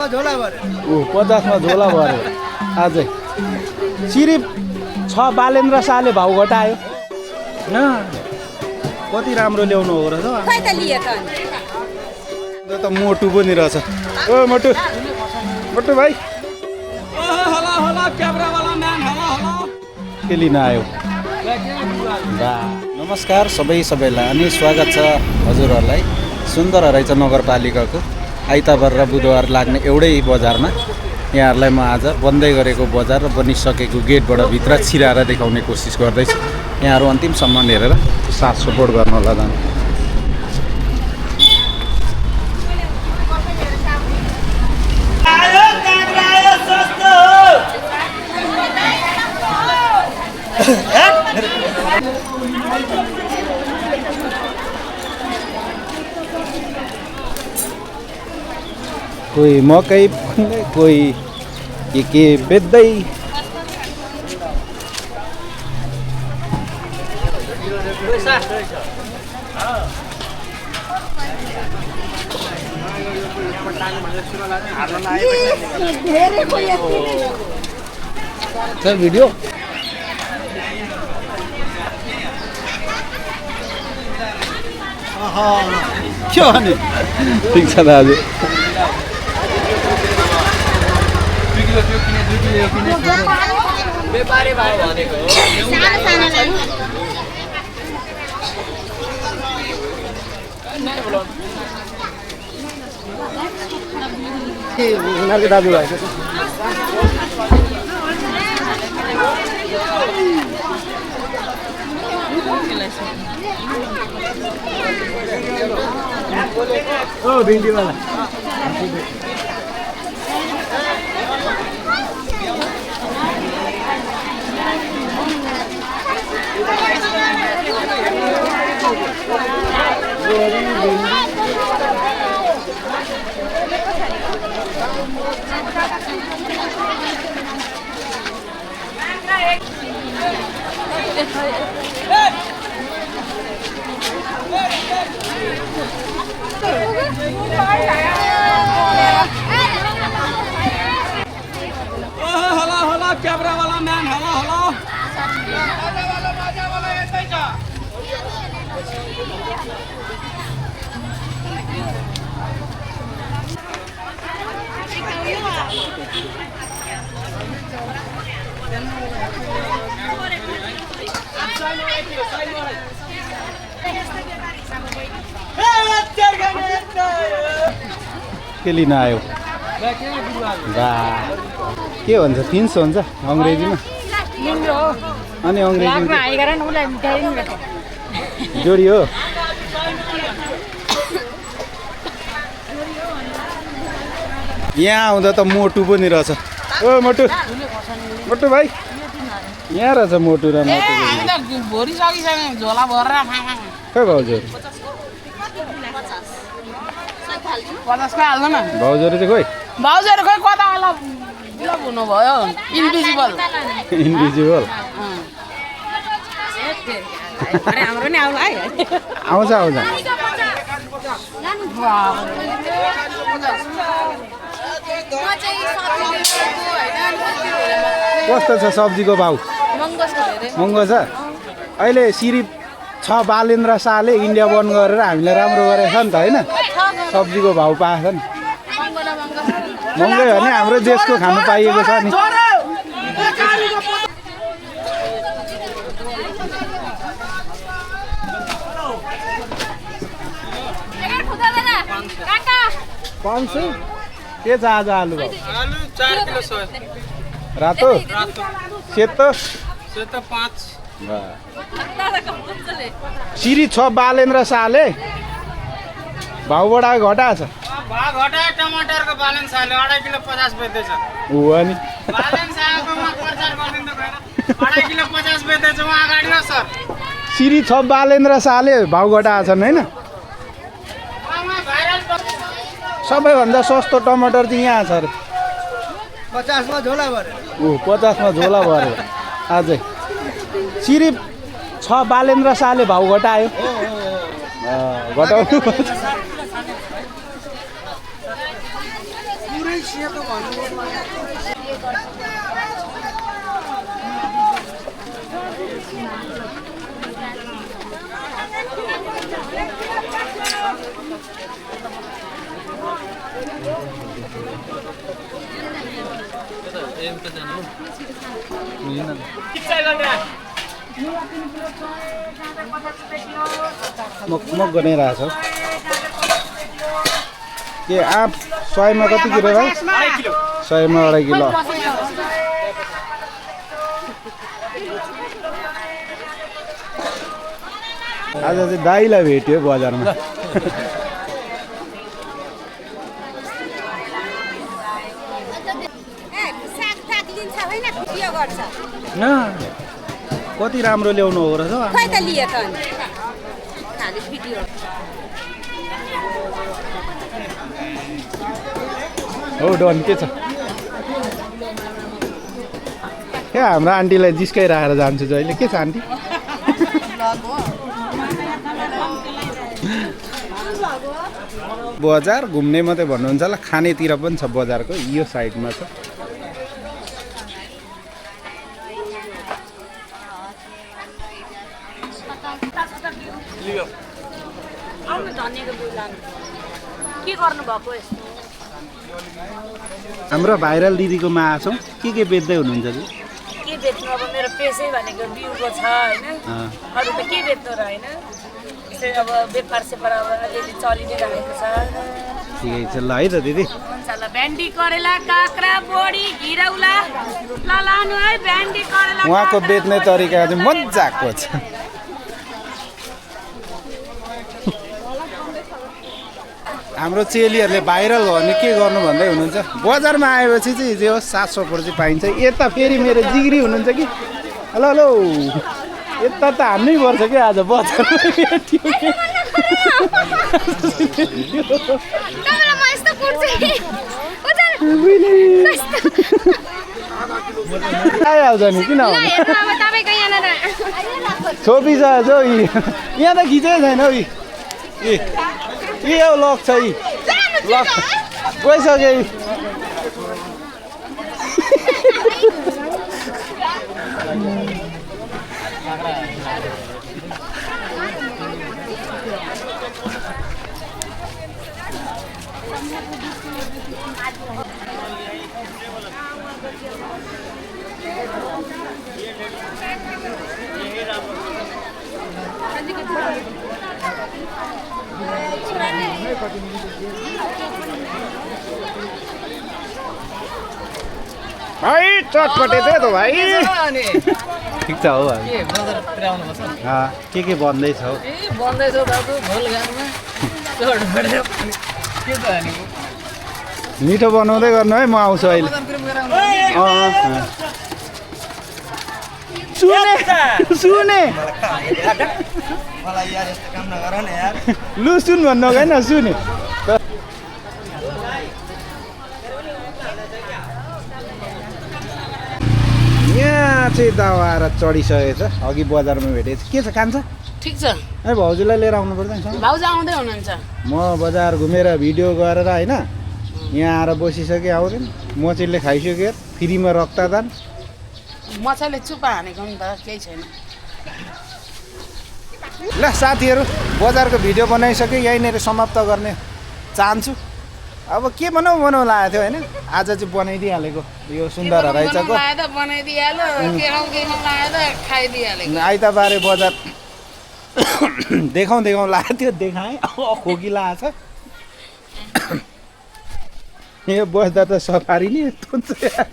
50 मा झोला भर्यो अझै। सिरिप 6 बालेन्द्र शाहले भाउ घटायो। कति राम्रो ल्याउनु हो रहेछ। खै त लिए त मोटु पनि रहेछ। ओ मोटु मोटु भाइ के लिन आयो? नमस्कार सबैलाई अनि स्वागत छ हजुरहरूलाई सुन्दर रहेछ नगरपालिकाको आइतबार र बुधबार लाग्ने एउटै बजारमा। यहाँहरूलाई म आज बन्दै गरेको बजार र बनिसकेको गेटबाट भित्र छिराएर देखाउने कोसिस गर्दैछु। यहाँहरू अन्तिमसम्म हेरेर साथ सपोर्ट गर्न होला जानु। कोही मकै कोही के बेच्दै। सर भिडियो के भने ठिक छ दाजु। व्यापारी भाइ भनेको उनीहरूको दाजुभाइ ओ भिन्डीवाला होला क्यामेरा वाला म्यान होला के लिन आयो? के भन्छ? फिन्स भन्छ अङ्ग्रेजीमा अनि अङ्ग्रेजीमा जोडी हो। यहाँ आउँदा त मोटु पनि रहेछ। ओ मोटु मोटु भाइ यहाँ रहेछ मोटु र मोटु खै भाउजू भाउजूहरू चाहिँ खोइ भाउजूहरू खोइ कता होला हुनु भयो इन्भिजिबल हाम्रो नि आउला है आउँछ कस्तो छ सब्जीको भाउ? महँगो छ। अहिले सिरिप 6 बालेन्द्र शाहले इन्डिया बन्द गरेर हामीलाई राम्रो गरेछ नि त होइन? सब्जीको भाउ पाएछ नि। महँगै हो नि हाम्रो देशको खानु पाइएको छ नि। के छ आज आलु भाउ? 4 किलो 100। रातो सेतो 5। सिरी 6 बालेन्द्र शाहले भाउ बढाएको घटाएको छ। भाउ घटायो टमाटरको बालेन शाहले 2.5 किलो 50 बेच्दैछ। हो अनि बालेन शाहको म प्रचार गर्दिन त भएन। 2.5 किलो 50 बेच्दैछ म अगाडि हो सर। सिरी 6 बालेन्द्र शाहले भाउ घटाएको छन् होइन? सबैभन्दा सस्तो टमाटर चाहिँ यहाँ छ अरे। 50 मा झोला भर्यो। 50 मा झोला भर्यो अझै। सिरिप 6 बालेन्द्र शाहले भाउ घटायो। घटाउनु सेतो भन्नु मग बनाइरहेछ के आँप 100मा कति किलो भाइ 100मा 2.5 किलो आज चाहिँ दाइलाई भेट्यो बजारमा कति राम्रो ल्याउनु हो रहेछ खै त लिए त खाली भिडियो हो डन के छ क्या हाम्रो आन्टीलाई जिस्काइराखेर जान्छु जहिले के छ आन्टी बजार घुम्ने मात्रै भन्नुहुन्छ होला खानेतिर पनि छ बजारको यो साइडमा छ के गर्नु भएको यस्तो हाम्रो भाइरल दिदीकोमा आछौँ के बेच्दै हुनुहुन्छ कि के बेच्नु अब मेरो पेसै भनेको बिउको छ हैन अरू त के बेच्नु र हैन यसै अब व्यापार सेपार अब अलिअलि चलि नै रहेको छ ठिकै छ ल है त दिदी हुन्छ ल भेन्डी करेला काँक्रा बोडी घिरौला ल लानु है भेन्डी करेला उहाँको बेच्ने तरिका चाहिँ मजाको छ हाम्रो चेलीहरूले भाइरल हो भने के गर्नु भन्दै हुनुहुन्छ बजारमा आएपछि चाहिँ जे होस् 700 चाहिँ पाइन्छ यता फेरि मेरो जिग्री हुनुहुन्छ कि हेलो हेलो यता त हान्नै पर्छ कि आज बजारमा आइहाल्छ नि किन छोपी छ जो यहाँ त खिचेकै छैन हौ के हो लक छ लक गइसक्यो भाइ चटपटे थियो त भाइ ठिक छ हो के भन्दैछ हौ बन्दैछ दाजु भोलगाङमा मिठो बनाउँदै गर्नु है म आउँछु अहिले सुने लु सुन भन्नु होइन सुने यहाँ चाहिँ दावा आएर चढिसकेको छ अघि बजारमा भेटेको छ के छ कान्छ ठिक छ है भाउजूलाई लिएर आउनु पर्दैन भाउजू आउँदै हुनुहुन्छ म बजार घुमेर भिडियो गरेर होइन यहाँ आएर बसिसकेँ आउँदैन मचेलले खाइसक्यो फ्रीमा रक्तदान मछाले चुपा हानेको नि त केही छैन ल साथीहरू बजारको भिडियो बनाइसकेँ यहीँनिर समाप्त गर्ने चाहन्छु अब के बनाउँ लागेको थियो होइन आज चाहिँ बनाइदिइहालेको यो सुन्दर रहेछको आइतबारे बजार देखाउँ लागेको थियो देखाएँ खोकी लागेको छ यो बस्दा त सफारी नि यस्तो हुन्छ यार